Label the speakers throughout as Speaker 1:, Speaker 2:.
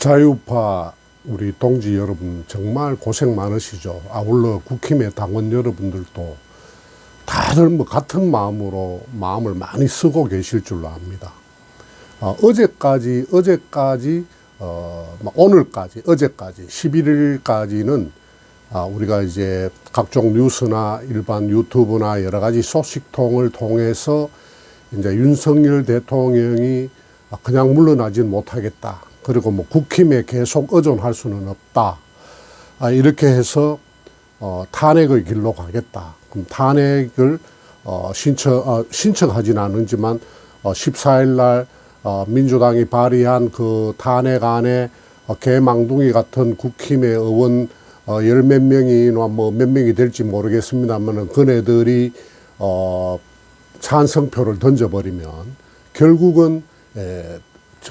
Speaker 1: 자유우파 우리 동지 여러분 정말 고생 많으시죠. 아울러 국힘의 당원 여러분들도 다들 뭐 같은 마음으로 마음을 많이 쓰고 계실 줄로 압니다. 어제까지 어제까지 11일까지는 우리가 이제 각종 뉴스나 일반 유튜브나 여러 가지 소식통을 통해서 이제 윤석열 대통령이 그냥 물러나진 못하겠다. 그리고 뭐 국힘에 계속 의존할 수는 없다. 이렇게 해서 탄핵의 길로 가겠다. 그럼 탄핵을 신청하진 않지만 14일 날 민주당이 발의한 그 탄핵안에 개망둥이 같은 국힘의 의원 열 몇 명이나 뭐 몇 명이 될지 모르겠습니다만 그네들이 찬성표를 던져버리면 결국은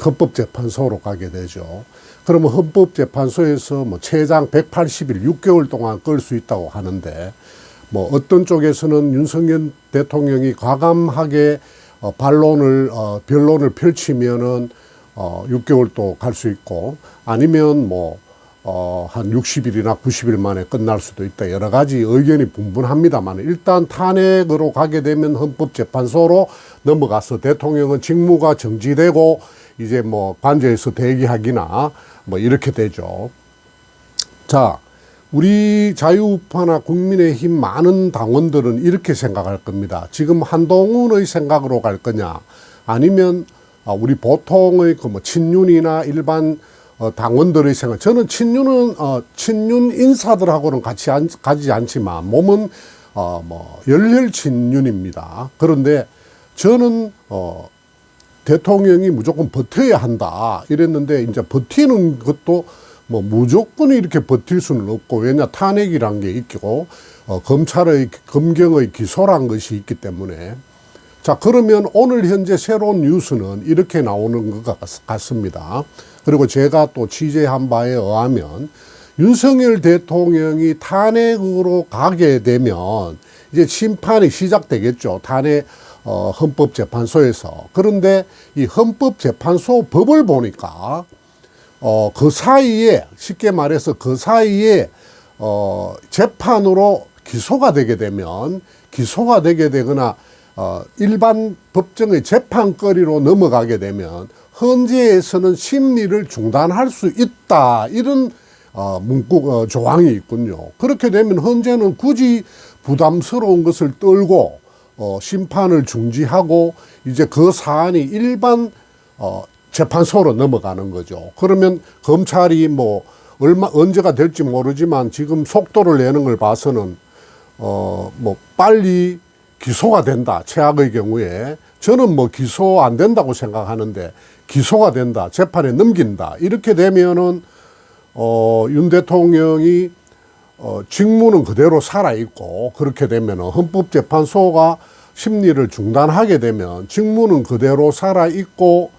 Speaker 1: 헌법재판소로 가게 되죠. 그러면 헌법재판소에서 뭐 최장 180일, 6개월 동안 끌 수 있다고 하는데, 뭐 어떤 쪽에서는 윤석열 대통령이 과감하게 변론을 펼치면은 6개월도 갈 수 있고, 아니면 뭐 한 60일이나 90일 만에 끝날 수도 있다. 여러 가지 의견이 분분합니다만 일단 탄핵으로 가게 되면 헌법재판소로 넘어가서 대통령은 직무가 정지되고 이제 뭐 관저에서 대기하기나 뭐 이렇게 되죠. 자, 우리 자유우파나 국민의힘 많은 당원들은 이렇게 생각할 겁니다. 지금 한동훈의 생각으로 갈 거냐, 아니면 우리 보통의 그 뭐 친윤이나 일반 당원들의 생각. 저는 친윤 인사들하고는 같이 가지 않지만 몸은 뭐 열렬 친윤입니다. 그런데 저는 대통령이 무조건 버텨야 한다 이랬는데, 이제 버티는 것도 뭐 무조건 이렇게 버틸 수는 없고, 왜냐 탄핵이란 게 있고 검경의 기소란 것이 있기 때문에. 자, 그러면 오늘 현재 새로운 뉴스는 이렇게 나오는 것 같습니다. 그리고 제가 또 취재한 바에 의하면 윤석열 대통령이 탄핵으로 가게 되면 이제 심판이 시작되겠죠. 탄핵 헌법재판소에서. 그런데 이 헌법재판소 법을 보니까 그 사이에, 쉽게 말해서 그 사이에 재판으로 기소가 되게 되거나 일반 법정의 재판거리로 넘어가게 되면 헌재에서는 심리를 중단할 수 있다. 이런 문구 조항이 있군요. 그렇게 되면 헌재는 굳이 부담스러운 것을 떨고 심판을 중지하고 이제 그 사안이 일반 재판소로 넘어가는 거죠. 그러면 검찰이 뭐 언제가 될지 모르지만 지금 속도를 내는 걸 봐서는 뭐 빨리 기소가 된다. 최악의 경우에. 저는 뭐 기소 안 된다고 생각하는데 기소가 된다. 재판에 넘긴다. 이렇게 되면은 윤 대통령이 직무는 그대로 살아있고, 그렇게 되면은 헌법재판소가 심리를 중단하게 되면 직무는 그대로 살아있고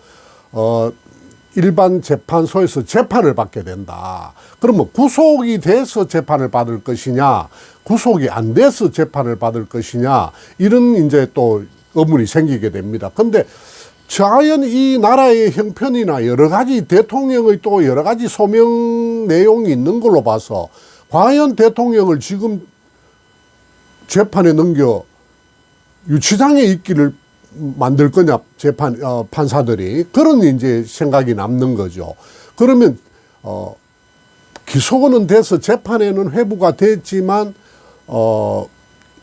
Speaker 1: 일반 재판소에서 재판을 받게 된다. 그러면 구속이 돼서 재판을 받을 것이냐, 구속이 안 돼서 재판을 받을 것이냐, 이런 이제 또 의문이 생기게 됩니다. 근데 자연 이 나라의 형편이나 여러 가지 대통령의 또 여러 가지 소명 내용이 있는 걸로 봐서 과연 대통령을 지금 재판에 넘겨 유치장에 있기를 만들 거냐, 판사들이. 그런 이제 생각이 남는 거죠. 그러면 기소는 돼서 재판에는 회부가 됐지만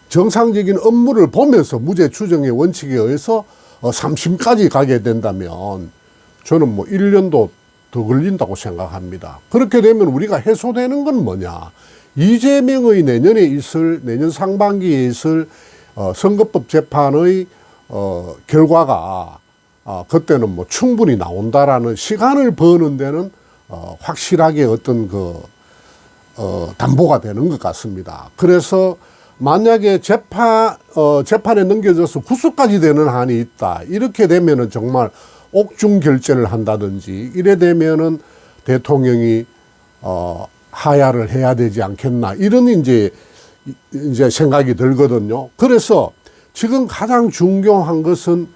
Speaker 1: 정상적인 업무를 보면서 무죄 추정의 원칙에 의해서 3심까지 가게 된다면 저는 뭐 1년도 더 걸린다고 생각합니다. 그렇게 되면 우리가 해소되는 건 뭐냐, 이재명의 내년 상반기에 있을 선거법 재판의 결과가 그때는 뭐 충분히 나온다라는 시간을 버는 데는 확실하게 어떤 담보가 되는 것 같습니다. 그래서 만약에 재판에 넘겨져서 구속까지 되는 한이 있다. 이렇게 되면은 정말 옥중 결재를 한다든지 이래 되면은 대통령이 하야를 해야 되지 않겠나, 이런 이제 생각이 들거든요. 그래서 지금 가장 중요한 것은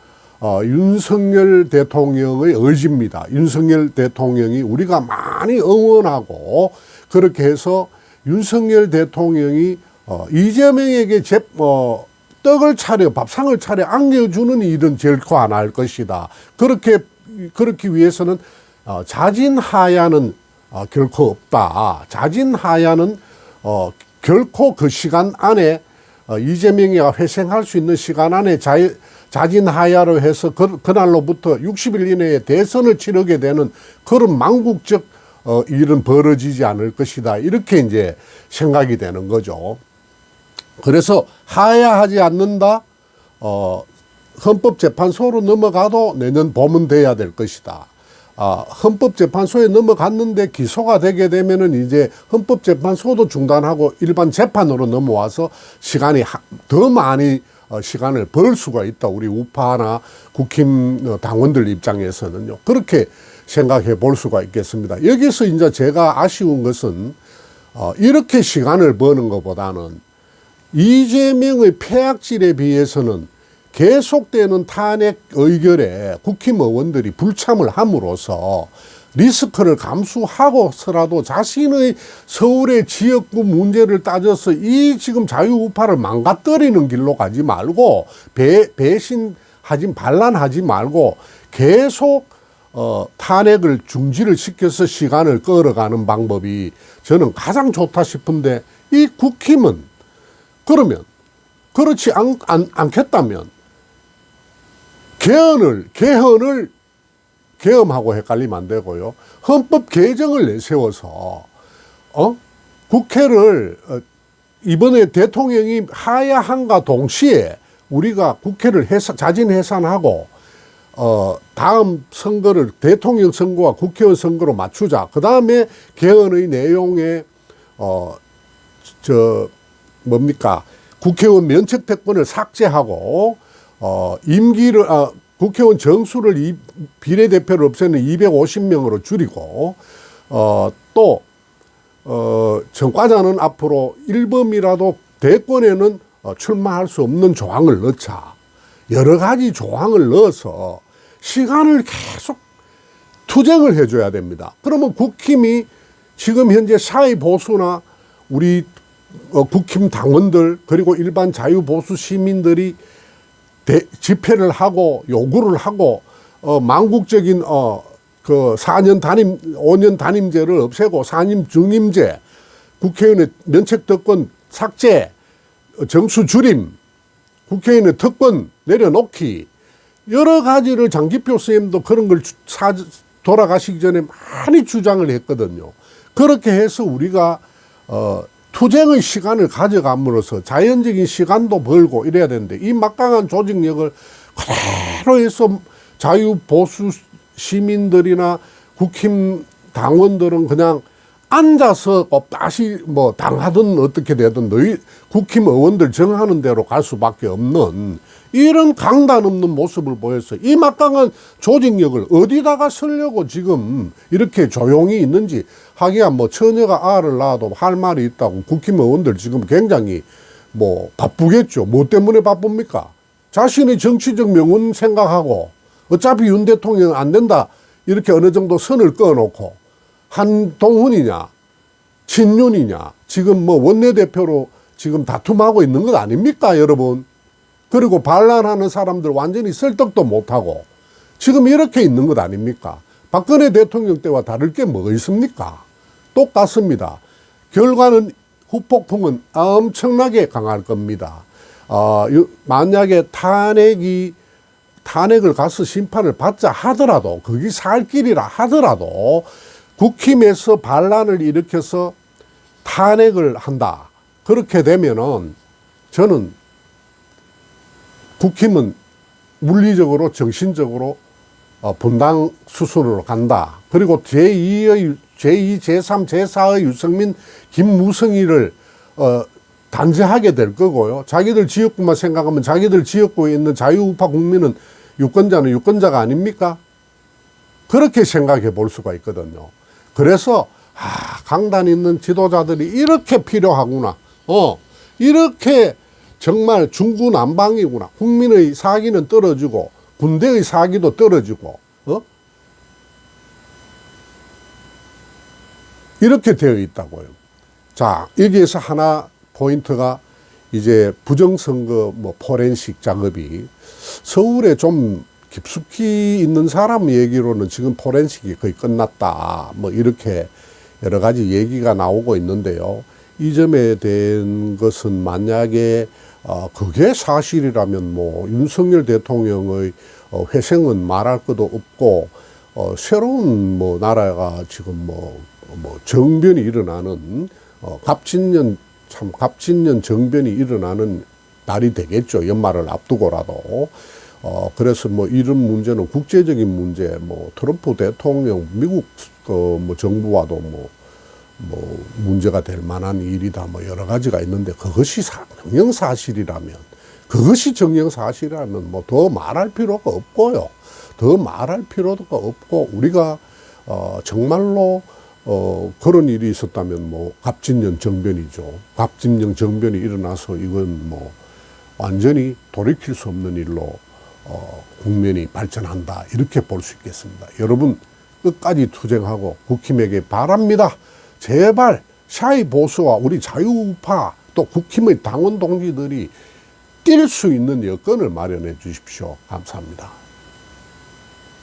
Speaker 1: 윤석열 대통령의 의지입니다. 윤석열 대통령이 우리가 많이 응원하고 그렇게 해서 윤석열 대통령이 이재명에게 떡을 차려 밥상을 차려 안겨주는 일은 결코 안 할 것이다. 그렇기 위해서는 자진하야는 결코 없다. 자진하야는 결코 그 시간 안에 이재명이 회생할 수 있는 시간 안에 자진하야로 해서 그날로부터 60일 이내에 대선을 치르게 되는 그런 망국적 일은 벌어지지 않을 것이다. 이렇게 이제 생각이 되는 거죠. 그래서 하야하지 않는다. 헌법재판소로 넘어가도 내년 봄은 돼야 될 것이다. 헌법재판소에 넘어갔는데 기소가 되게 되면은 이제 헌법재판소도 중단하고 일반 재판으로 넘어와서 시간이 더 많이 시간을 벌 수가 있다. 우리 우파나 국힘 당원들 입장에서는요. 그렇게 생각해 볼 수가 있겠습니다. 여기서 이제 제가 아쉬운 것은 이렇게 시간을 버는 것보다는 이재명의 폐악질에 비해서는 계속되는 탄핵 의결에 국힘 의원들이 불참을 함으로써 리스크를 감수하고서라도 자신의 서울의 지역구 문제를 따져서 이 지금 자유우파를 망가뜨리는 길로 가지 말고 반란하지 말고 계속 탄핵을 중지를 시켜서 시간을 끌어가는 방법이 저는 가장 좋다 싶은데 이 국힘은 그러면 그렇지 않겠다면 개헌하고 헷갈리면 안 되고요. 헌법 개정을 내세워서 국회를 이번에 대통령이 하야함과 동시에 우리가 국회를 자진 해산하고 다음 선거를 대통령 선거와 국회의원 선거로 맞추자. 그 다음에 개헌의 내용에 국회의원 면책특권을 삭제하고 임기를 국회의원 정수를 비례대표를 없애는 250명으로 줄이고 또 전과자는 앞으로 1범이라도 대권에는 출마할 수 없는 조항을 넣자. 여러 가지 조항을 넣어서 시간을 계속 투쟁을 해줘야 됩니다. 그러면 국힘이 지금 현재 사회보수나 우리 국힘 당원들 그리고 일반 자유보수 시민들이 집회를 하고 요구를 하고 망국적인 그 5년 단임제를 없애고 4년 중임제, 국회의원의 면책특권 삭제, 정수 줄임, 국회의원의 특권 내려놓기 여러 가지를 장기표 선생님도 그런 걸 돌아가시기 전에 많이 주장을 했거든요. 그렇게 해서 우리가 투쟁의 시간을 가져감으로써 자연적인 시간도 벌고 이래야 되는데 이 막강한 조직력을 그대로 해서 자유보수 시민들이나 국힘 당원들은 그냥 앉아서 다시 당하든 어떻게 되든 너희 국힘 의원들 정하는 대로 갈 수밖에 없는 이런 강단 없는 모습을 보여서 이 막강한 조직력을 어디다가 쓰려고 지금 이렇게 조용히 있는지 하기야 처녀가 알을 낳아도 할 말이 있다고 국힘 의원들 지금 굉장히 바쁘겠죠. 뭐 때문에 바쁩니까? 자신의 정치적 명운 생각하고 어차피 윤 대통령 안 된다 이렇게 어느 정도 선을 그어놓고 한동훈이냐 친윤이냐 지금 원내대표로 지금 다툼하고 있는 것 아닙니까 여러분? 그리고 반란하는 사람들 완전히 설득도 못하고 지금 이렇게 있는 것 아닙니까? 박근혜 대통령 때와 다를 게 뭐가 있습니까? 똑같습니다. 결과는 후폭풍은 엄청나게 강할 겁니다. 만약에 탄핵을 가서 심판을 받자 하더라도 거기 살 길이라 하더라도 국힘에서 반란을 일으켜서 탄핵을 한다. 그렇게 되면은 저는 국힘은 물리적으로 정신적으로 분당 수순으로 간다. 그리고 제2, 제3, 제4의 유승민, 김무성이를 단죄하게 될 거고요. 자기들 지역구만 생각하면 자기들 지역구에 있는 자유우파 국민은 유권자는 유권자가 아닙니까? 그렇게 생각해 볼 수가 있거든요. 그래서 강단 있는 지도자들이 이렇게 필요하구나. 이렇게 정말 중구난방이구나. 국민의 사기는 떨어지고 군대의 사기도 떨어지고, 이렇게 되어 있다고요. 자, 여기에서 하나 포인트가 이제 부정선거 뭐 포렌식 작업이 서울에 좀 깊숙이 있는 사람 얘기로는 지금 포렌식이 거의 끝났다. 뭐 이렇게 여러 가지 얘기가 나오고 있는데요. 이 점에 대한 것은 만약에 그게 사실이라면 뭐 윤석열 대통령의 회생은 말할 것도 없고 새로운 뭐 나라가 지금 뭐 정변이 일어나는 갑진년 정변이 일어나는 날이 되겠죠. 연말을 앞두고라도. 그래서 뭐 이런 문제는 국제적인 문제, 뭐 트럼프 대통령, 미국 뭐 정부와도 뭐 문제가 될 만한 일이다. 뭐 여러 가지가 있는데 그것이 정령사실이라면 뭐 더 말할 필요가 없고요. 더 말할 필요가 없고 우리가 정말로 그런 일이 있었다면 뭐 갑진년 정변이죠. 갑진년 정변이 일어나서 이건 뭐 완전히 돌이킬 수 없는 일로 국면이 발전한다. 이렇게 볼 수 있겠습니다. 여러분 끝까지 투쟁하고 국힘에게 바랍니다. 제발 샤이 보수와 우리 자유우파 또 국힘의 당원 동지들이 뛸 수 있는 여건을 마련해 주십시오. 감사합니다.